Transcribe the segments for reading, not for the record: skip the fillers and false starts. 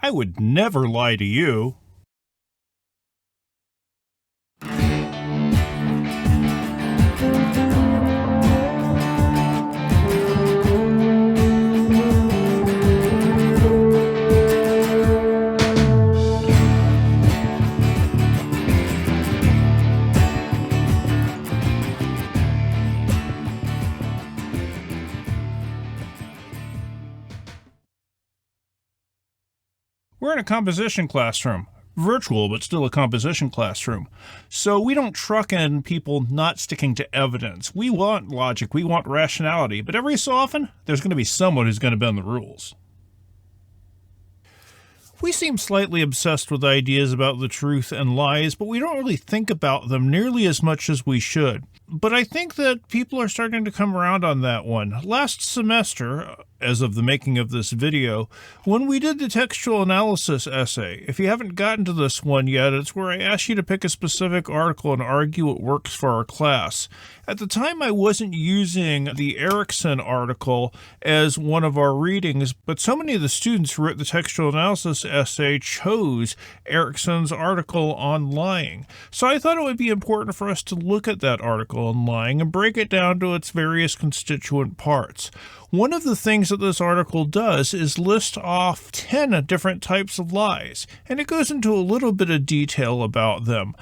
I would never lie to you. We're in a composition classroom. Virtual, but still a composition classroom. So we don't truck in people not sticking to evidence. We want logic, we want rationality, but every so often, there's going to be someone who's going to bend the rules. We seem slightly obsessed with ideas about the truth and lies, but we don't really think about them nearly as much as we should. But I think that people are starting to come around on that one. Last semester, as of the making of this video, when we did the textual analysis essay, if you haven't gotten to this one yet, it's where I asked you to pick a specific article and argue it works for our class. At the time, I wasn't using the Ericcson article as one of our readings, but so many of the students who wrote the textual analysis essay chose Ericsson's article on lying. So I thought it would be important for us to look at that article on lying and break it down to its various constituent parts. One of the things that this article does is list off 10 different types of lies, and it goes into a little bit of detail about them.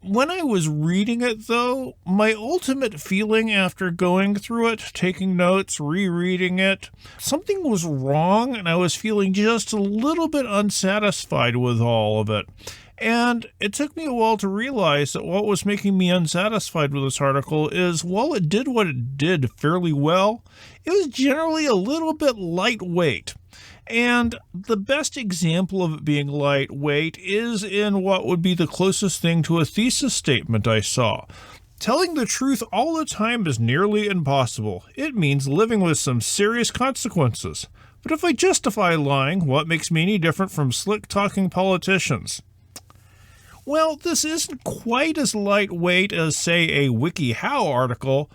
When I was reading it, though, my ultimate feeling after going through it, taking notes, rereading it, something was wrong, and I was feeling just a little bit unsatisfied with all of it. And it took me a while to realize that what was making me unsatisfied with this article is, while it did what it did fairly well, it was generally a little bit lightweight. And the best example of it being lightweight is in what would be the closest thing to a thesis statement I saw. Telling the truth all the time is nearly impossible. It means living with some serious consequences. But if I justify lying, what makes me any different from slick-talking politicians? Well, this isn't quite as lightweight as, say, a WikiHow article,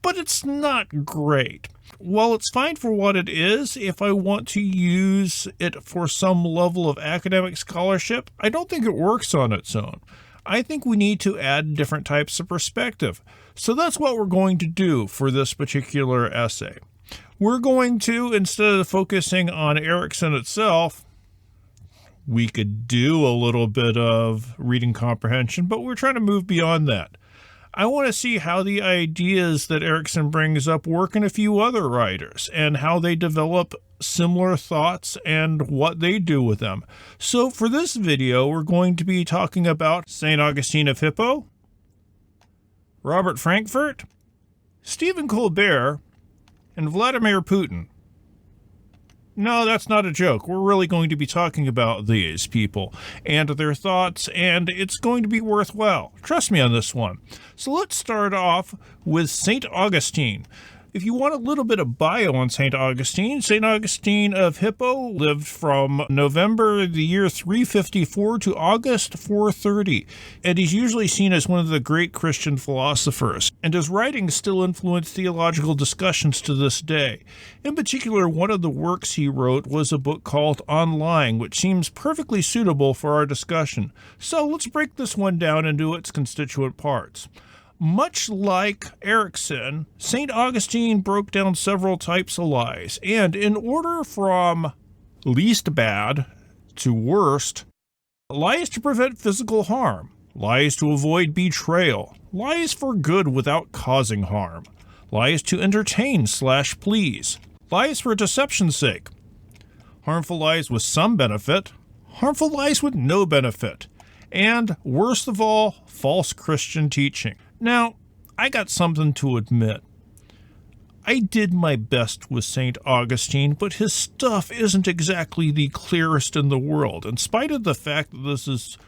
but it's not great. While it's fine for what it is, if I want to use it for some level of academic scholarship, I don't think it works on its own. I think we need to add different types of perspective. So that's what we're going to do for this particular essay. We're going to, instead of focusing on Ericcson itself, we could do a little bit of reading comprehension, but we're trying to move beyond that. I want to see how the ideas that Ericcson brings up work in a few other writers and how they develop similar thoughts and what they do with them. So for this video, we're going to be talking about St. Augustine of Hippo, Robert Frankfurt, Stephen Colbert, and Vladimir Putin. No, that's not a joke. We're really going to be talking about these people and their thoughts, and it's going to be worthwhile. Trust me on this one. So let's start off with St. Augustine. If you want a little bit of bio on St. Augustine of Hippo lived from November the year 354 to August 430, and he's usually seen as one of the great Christian philosophers, and his writings still influence theological discussions to this day. In particular, one of the works he wrote was a book called On Lying, which seems perfectly suitable for our discussion. So let's break this one down into its constituent parts. Much like Ericcson, St. Augustine broke down several types of lies, and in order from least bad to worst, lies to prevent physical harm, lies to avoid betrayal, lies for good without causing harm, lies to entertain/please, lies for deception's sake, harmful lies with some benefit, harmful lies with no benefit, and, worst of all, false Christian teaching. Now, I got something to admit. I did my best with St. Augustine, but his stuff isn't exactly the clearest in the world. In spite of the fact that this is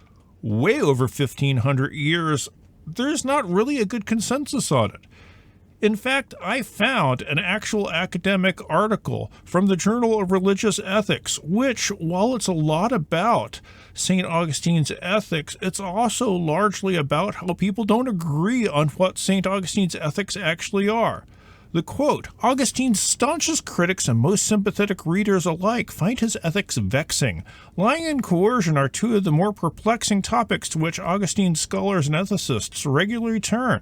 way over 1,500 years, there's not really a good consensus on it. In fact, I found an actual academic article from the Journal of Religious Ethics, which, while it's a lot about St. Augustine's ethics, it's also largely about how people don't agree on what St. Augustine's ethics actually are. The quote, Augustine's staunchest critics and most sympathetic readers alike find his ethics vexing. Lying and coercion are two of the more perplexing topics to which Augustine's scholars and ethicists regularly turn,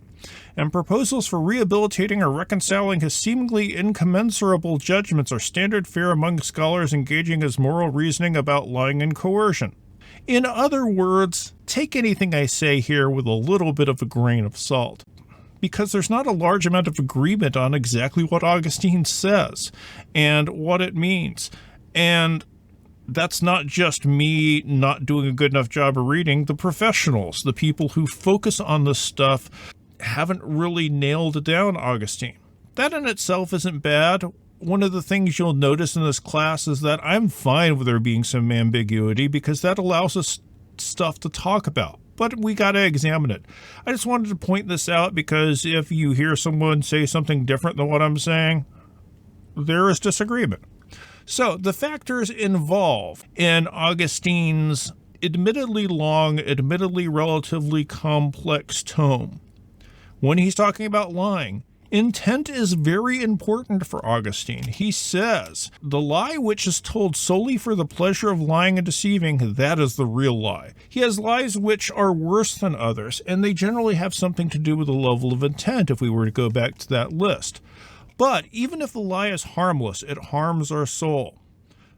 and proposals for rehabilitating or reconciling his seemingly incommensurable judgments are standard fare among scholars engaging in moral reasoning about lying and coercion. In other words, take anything I say here with a little bit of a grain of salt, because there's not a large amount of agreement on exactly what Augustine says and what it means. And that's not just me not doing a good enough job of reading. The professionals, the people who focus on this stuff, haven't really nailed down Augustine. That in itself isn't bad. One of the things you'll notice in this class is that I'm fine with there being some ambiguity because that allows us stuff to talk about. But we got to examine it. I just wanted to point this out because if you hear someone say something different than what I'm saying, there is disagreement. So the factors involved in Augustine's admittedly long, admittedly relatively complex tome. When he's talking about lying, intent is very important for Augustine. He says, the lie which is told solely for the pleasure of lying and deceiving, that is the real lie. He has lies which are worse than others, and they generally have something to do with the level of intent if we were to go back to that list. But even if the lie is harmless, it harms our soul.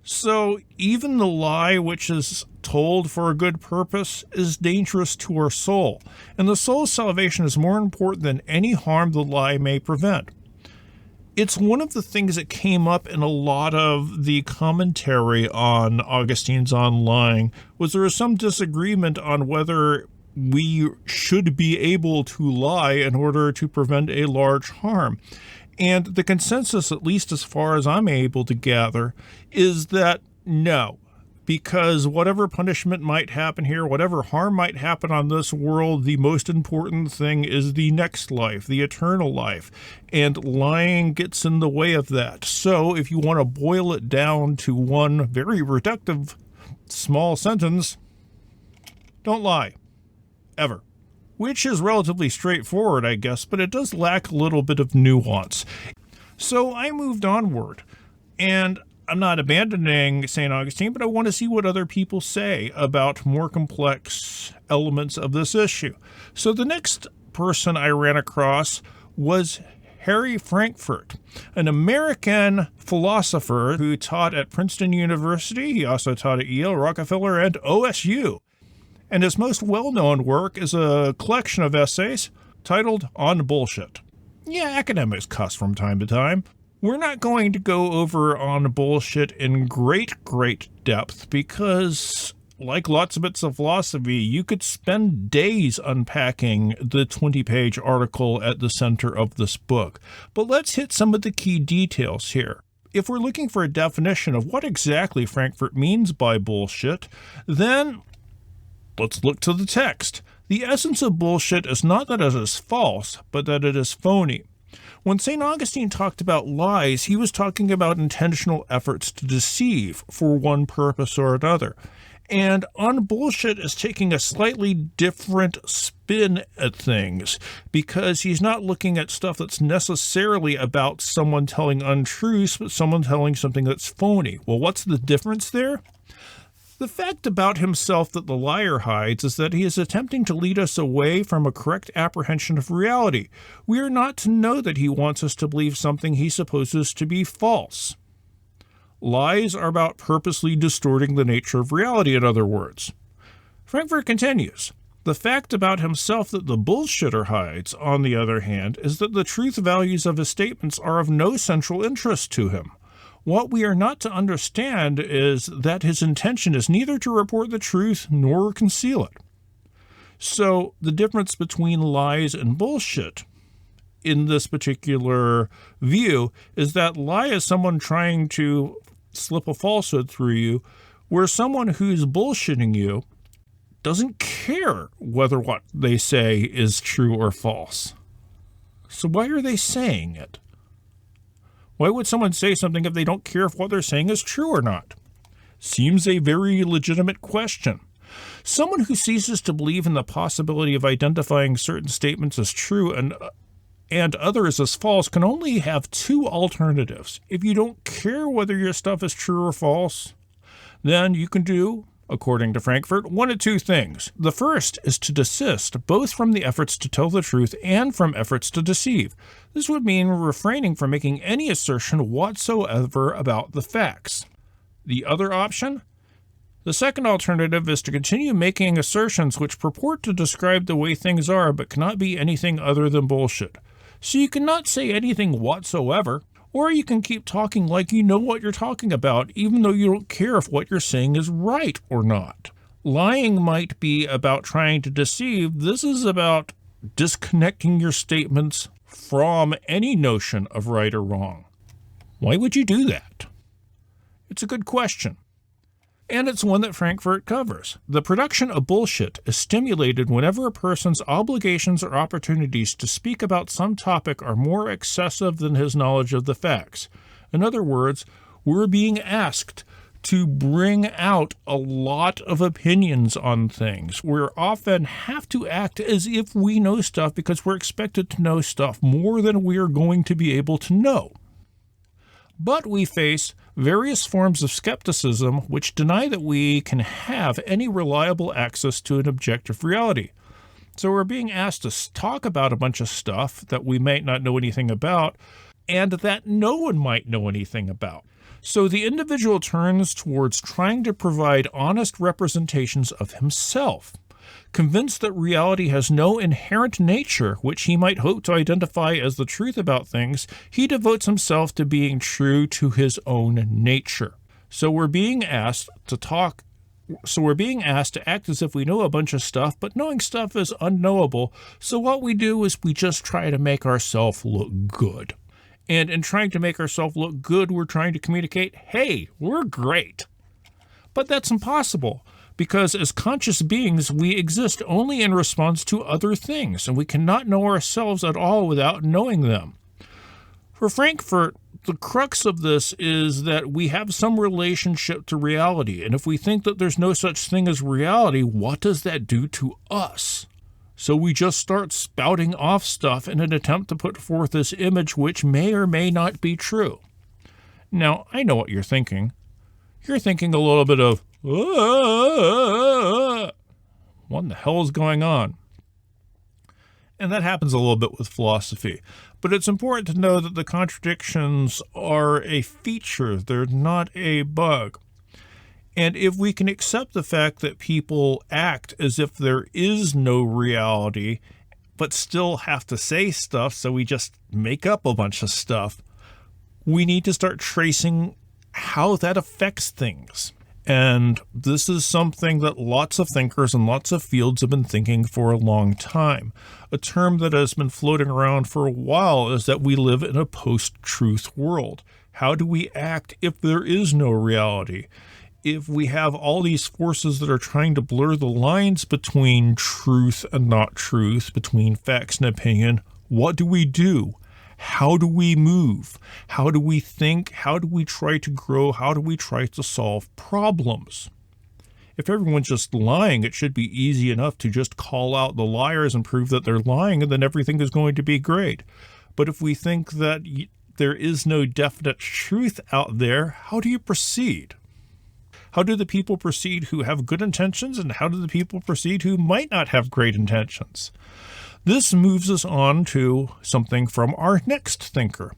So even the lie which is told for a good purpose is dangerous to our soul, and the soul's salvation is more important than any harm the lie may prevent. It's one of the things that came up in a lot of the commentary on Augustine's On Lying, was there was some disagreement on whether we should be able to lie in order to prevent a large harm. And the consensus, at least as far as I'm able to gather, is that no, because whatever punishment might happen here, whatever harm might happen on this world, the most important thing is the next life, the eternal life, and lying gets in the way of that. So if you want to boil it down to one very reductive small sentence, don't lie, ever. Which is relatively straightforward, I guess, but it does lack a little bit of nuance. So I moved onward, and I'm not abandoning St. Augustine, but I want to see what other people say about more complex elements of this issue. So the next person I ran across was Harry Frankfurt, an American philosopher who taught at Princeton University. He also taught at Yale, Rockefeller, and OSU. And his most well-known work is a collection of essays titled On Bullshit. Yeah, academics cuss from time to time. We're not going to go over On Bullshit in great depth because, like lots of bits of philosophy, you could spend days unpacking the 20-page article at the center of this book. But let's hit some of the key details here. If we're looking for a definition of what exactly Frankfurt means by bullshit, then let's look to the text. The essence of bullshit is not that it is false, but that it is phony. When St. Augustine talked about lies, he was talking about intentional efforts to deceive for one purpose or another. And on bullshit is taking a slightly different spin at things, because he's not looking at stuff that's necessarily about someone telling untruths, but someone telling something that's phony. Well, what's the difference there? The fact about himself that the liar hides is that he is attempting to lead us away from a correct apprehension of reality. We are not to know that he wants us to believe something he supposes to be false. Lies are about purposely distorting the nature of reality, in other words. Frankfurt continues. The fact about himself that the bullshitter hides, on the other hand, is that the truth values of his statements are of no central interest to him. What we are not to understand is that his intention is neither to report the truth nor conceal it. So the difference between lies and bullshit in this particular view is that lie is someone trying to slip a falsehood through you, where someone who's bullshitting you doesn't care whether what they say is true or false. So why are they saying it? Why would someone say something if they don't care if what they're saying is true or not? Seems a very legitimate question. Someone who ceases to believe in the possibility of identifying certain statements as true and others as false can only have two alternatives. If you don't care whether your stuff is true or false, then you can do, according to Frankfurt, one of two things. The first is to desist both from the efforts to tell the truth and from efforts to deceive. This would mean refraining from making any assertion whatsoever about the facts. The other option? The second alternative is to continue making assertions which purport to describe the way things are but cannot be anything other than bullshit. So you cannot say anything whatsoever, or you can keep talking like you know what you're talking about, even though you don't care if what you're saying is right or not. Lying might be about trying to deceive. This is about disconnecting your statements from any notion of right or wrong. Why would you do that? It's a good question. And it's one that Frankfurt covers. The production of bullshit is stimulated whenever a person's obligations or opportunities to speak about some topic are more excessive than his knowledge of the facts. In other words, we're being asked to bring out a lot of opinions on things. We often have to act as if we know stuff because we're expected to know stuff more than we are going to be able to know. But we face various forms of skepticism which deny that we can have any reliable access to an objective reality. So we're being asked to talk about a bunch of stuff that we might not know anything about and that no one might know anything about. So the individual turns towards trying to provide honest representations of himself. Convinced that reality has no inherent nature which he might hope to identify as the truth about things, he devotes himself to being true to his own nature. So we're being asked to act as if we know a bunch of stuff, but knowing stuff is unknowable. So what we do is we just try to make ourselves look good. And in trying to make ourselves look good, we're trying to communicate, hey, we're great. But that's impossible. Because as conscious beings, we exist only in response to other things, and we cannot know ourselves at all without knowing them. For Frankfurt, the crux of this is that we have some relationship to reality, and if we think that there's no such thing as reality, what does that do to us? So we just start spouting off stuff in an attempt to put forth this image which may or may not be true. Now, I know what you're thinking. You're thinking a little bit of, what in the hell is going on? And that happens a little bit with philosophy. But it's important to know that the contradictions are a feature. They're not a bug. And if we can accept the fact that people act as if there is no reality, but still have to say stuff, so we just make up a bunch of stuff, we need to start tracing how that affects things. And this is something that lots of thinkers and lots of fields have been thinking for a long time. A term that has been floating around for a while is that we live in a post-truth world. How do we act if there is no reality? If we have all these forces that are trying to blur the lines between truth and not truth, between facts and opinion, what do we do? How do we move? How do we think? How do we try to grow? How do we try to solve problems? If everyone's just lying, it should be easy enough to just call out the liars and prove that they're lying, and then everything is going to be great. But if we think that there is no definite truth out there, how do you proceed? How do the people proceed who have good intentions, and how do the people proceed who might not have great intentions? This moves us on to something from our next thinker,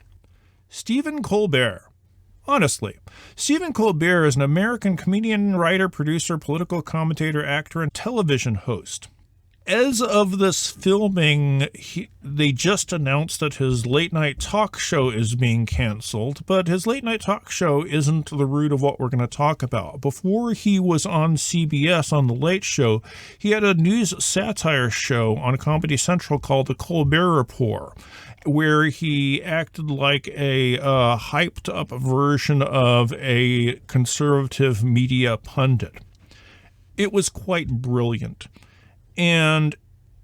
Stephen Colbert. Honestly, Stephen Colbert is an American comedian, writer, producer, political commentator, actor, and television host. As of this filming, they just announced that his late-night talk show is being canceled, but his late-night talk show isn't the root of what we're going to talk about. Before he was on CBS on The Late Show, he had a news satire show on Comedy Central called The Colbert Report, where he acted like a hyped-up version of a conservative media pundit. It was quite brilliant. And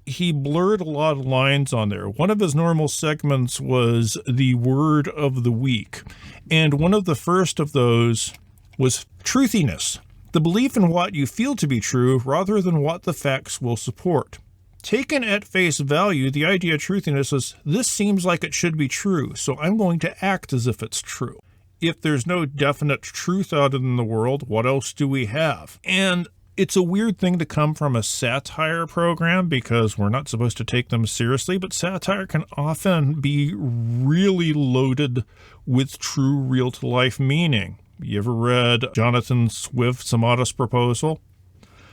he blurred a lot of lines on there. One of his normal segments was the word of the week. And one of the first of those was truthiness, the belief in what you feel to be true rather than what the facts will support. Taken at face value, the idea of truthiness is, this seems like it should be true, so I'm going to act as if it's true. If there's no definite truth out in the world, what else do we have? And it's a weird thing to come from a satire program because we're not supposed to take them seriously, but satire can often be really loaded with true real-to-life meaning. You ever read Jonathan Swift's A Modest Proposal?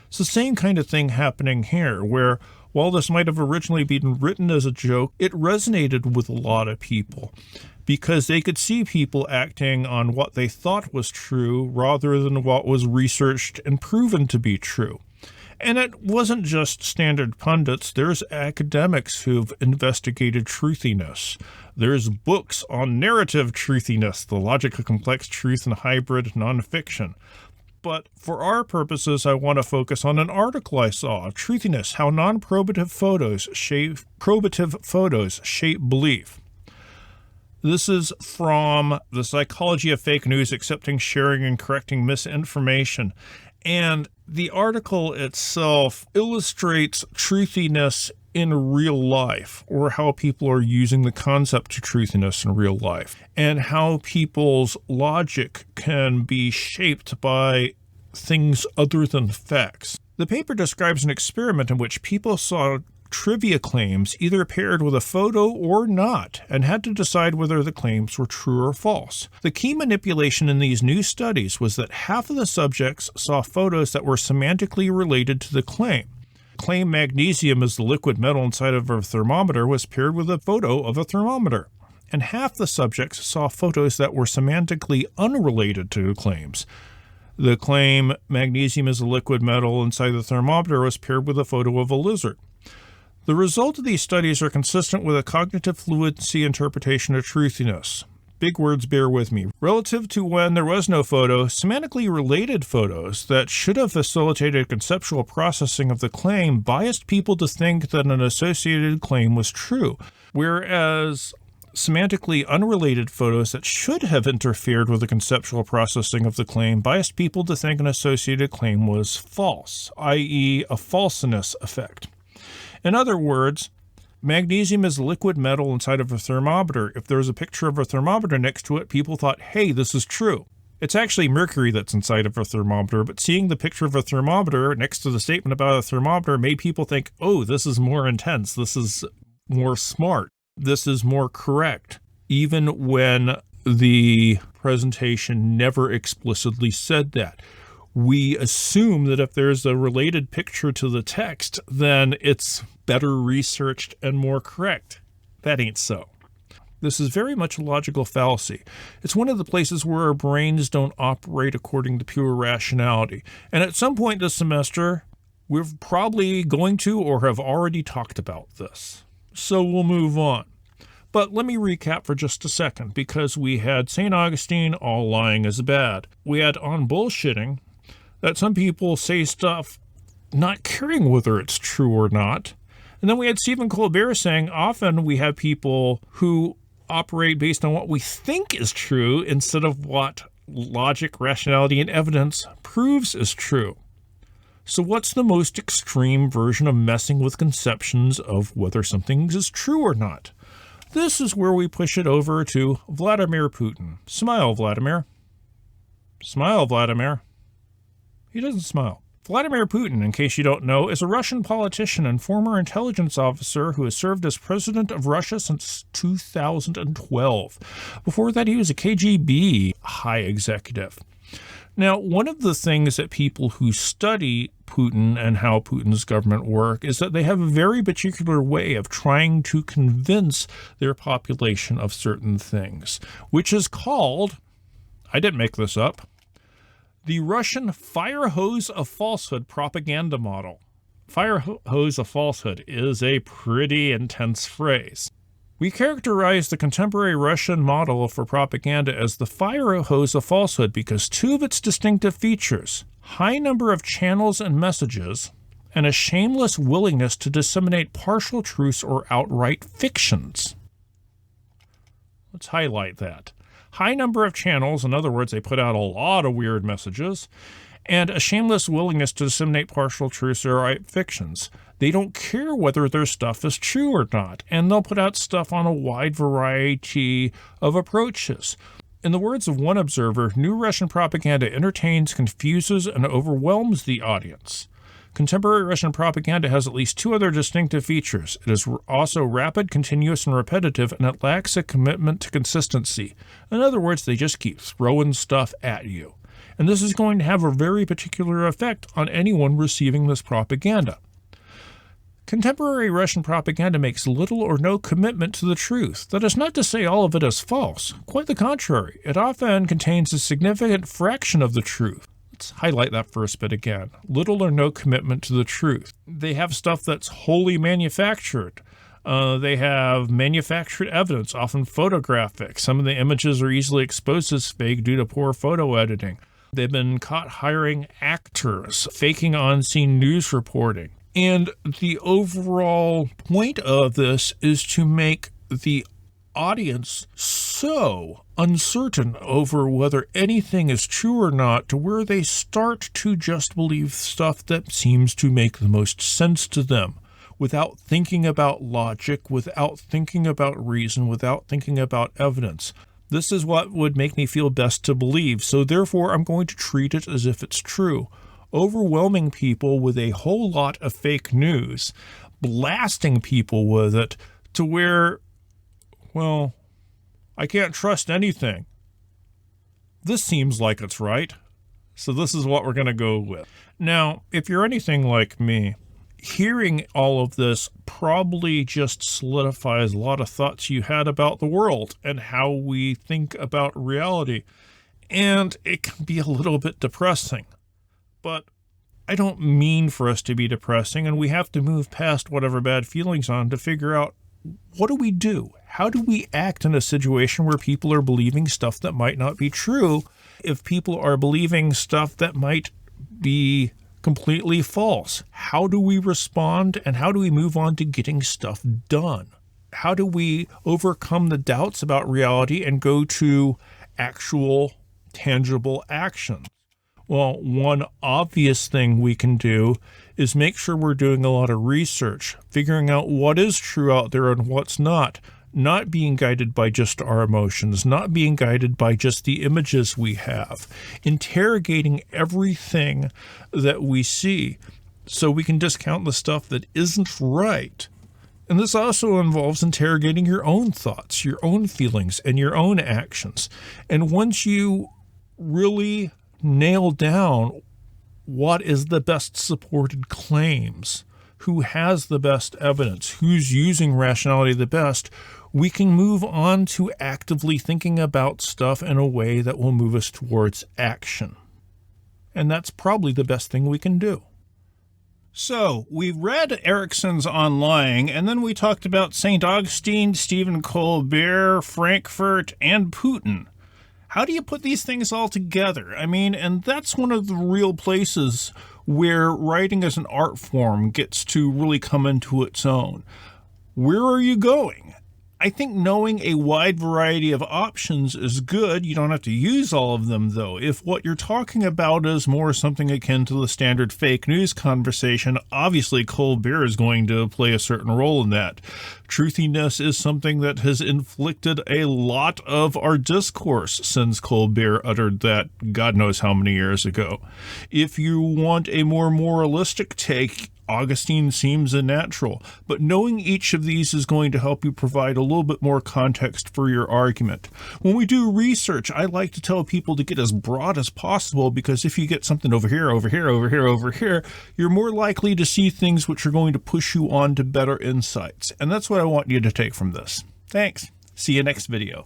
It's the same kind of thing happening here, where while this might have originally been written as a joke, it resonated with a lot of people because they could see people acting on what they thought was true rather than what was researched and proven to be true. And it wasn't just standard pundits. There's academics who've investigated truthiness. There's books on narrative truthiness, the logic of complex truth and hybrid nonfiction. But for our purposes, I want to focus on an article I saw, Truthiness, How Non-Probative Photos Shape Belief. This is from The Psychology of Fake News, Accepting, Sharing, and Correcting Misinformation. And the article itself illustrates truthiness in real life, or how people are using the concept of truthiness in real life, and how people's logic can be shaped by things other than facts. The paper describes an experiment in which people saw trivia claims either paired with a photo or not, and had to decide whether the claims were true or false. The key manipulation in these new studies was that half of the subjects saw photos that were semantically related to the claim. Claim magnesium is the liquid metal inside of a thermometer was paired with a photo of a thermometer, and half the subjects saw photos that were semantically unrelated to the claims. The claim magnesium is a liquid metal inside the thermometer was paired with a photo of a lizard. The result of these studies are consistent with a cognitive fluency interpretation of truthiness. Big words, bear with me. Relative to when there was no photo, semantically related photos that should have facilitated conceptual processing of the claim biased people to think that an associated claim was true, whereas semantically unrelated photos that should have interfered with the conceptual processing of the claim biased people to think an associated claim was false, i.e. a falseness effect. In other words, magnesium is a liquid metal inside of a thermometer. If there was a picture of a thermometer next to it, people thought, hey, this is true. It's actually mercury that's inside of a thermometer, but seeing the picture of a thermometer next to the statement about a thermometer made people think, oh, this is more intense, this is more smart, this is more correct, even when the presentation never explicitly said that. We assume that if there's a related picture to the text, then it's better researched and more correct. That ain't so. This is very much a logical fallacy. It's one of the places where our brains don't operate according to pure rationality. And at some point this semester, we're probably going to or have already talked about this. So we'll move on. But let me recap for just a second, because we had St. Augustine, all lying is bad. We had on bullshitting, that some people say stuff not caring whether it's true or not. And then we had Stephen Colbert saying often we have people who operate based on what we think is true instead of what logic, rationality, and evidence proves is true. So what's the most extreme version of messing with conceptions of whether something is true or not? This is where we push it over to Vladimir Putin. Smile, Vladimir. Smile, Vladimir. He doesn't smile. Vladimir Putin, in case you don't know, is a Russian politician and former intelligence officer who has served as president of Russia since 2012. Before that, he was a KGB high executive. Now, one of the things that people who study Putin and how Putin's government work is that they have a very particular way of trying to convince their population of certain things, which is called, I didn't make this up, the Russian fire hose of falsehood propaganda model. Fire hose of falsehood is a pretty intense phrase. We characterize the contemporary Russian model for propaganda as the fire hose of falsehood because two of its distinctive features, high number of channels and messages, and a shameless willingness to disseminate partial truths or outright fictions. Let's highlight that. High number of channels, in other words, they put out a lot of weird messages, and a shameless willingness to disseminate partial truths or outright fictions. They don't care whether their stuff is true or not, and they'll put out stuff on a wide variety of approaches. In the words of one observer, new Russian propaganda entertains, confuses, and overwhelms the audience. Contemporary Russian propaganda has at least two other distinctive features. It is also rapid, continuous, and repetitive, and it lacks a commitment to consistency. In other words, they just keep throwing stuff at you. And this is going to have a very particular effect on anyone receiving this propaganda. Contemporary Russian propaganda makes little or no commitment to the truth. That is not to say all of it is false. Quite the contrary. It often contains a significant fraction of the truth. Let's highlight that first bit again. Little or no commitment to the truth. They have stuff that's wholly manufactured. They have manufactured evidence, often photographic. Some of the images are easily exposed as fake due to poor photo editing. They've been caught hiring actors, faking on-scene news reporting. And the overall point of this is to make the audience so uncertain over whether anything is true or not to where they start to just believe stuff that seems to make the most sense to them without thinking about logic, without thinking about reason, without thinking about evidence. This is what would make me feel best to believe, so therefore I'm going to treat it as if it's true. Overwhelming people with a whole lot of fake news, blasting people with it to where, well, I can't trust anything. This seems like it's right, so this is what we're going to go with. Now, if you're anything like me, hearing all of this probably just solidifies a lot of thoughts you had about the world and how we think about reality, and it can be a little bit depressing. But I don't mean for us to be depressing, and we have to move past whatever bad feelings on to figure out, what do we do? How do we act in a situation where people are believing stuff that might not be true, if people are believing stuff that might be completely false? How do we respond, and how do we move on to getting stuff done? How do we overcome the doubts about reality and go to actual tangible action? Well, one obvious thing we can do is make sure we're doing a lot of research, figuring out what is true out there and what's not being guided by just our emotions, not being guided by just the images we have, interrogating everything that we see so we can discount the stuff that isn't right. And this also involves interrogating your own thoughts, your own feelings, and your own actions. And once you really nail down what is the best supported claims, who has the best evidence, who's using rationality the best, we can move on to actively thinking about stuff in a way that will move us towards action. And that's probably the best thing we can do. So, we read Erickson's On Lying, and then we talked about St. Augustine, Stephen Colbert, Frankfurt, and Putin. How do you put these things all together? I mean, and that's one of the real places where writing as an art form gets to really come into its own. Where are you going? I think knowing a wide variety of options is good. You don't have to use all of them, though. If what you're talking about is more something akin to the standard fake news conversation, obviously Colbert is going to play a certain role in that. Truthiness is something that has inflicted a lot of our discourse since Colbert uttered that God knows how many years ago. If you want a more moralistic take, Augustine seems a natural, but knowing each of these is going to help you provide a little bit more context for your argument. When we do research, I like to tell people to get as broad as possible, because if you get something over here, you're more likely to see things which are going to push you on to better insights. And that's what I want you to take from this. Thanks. See you next video.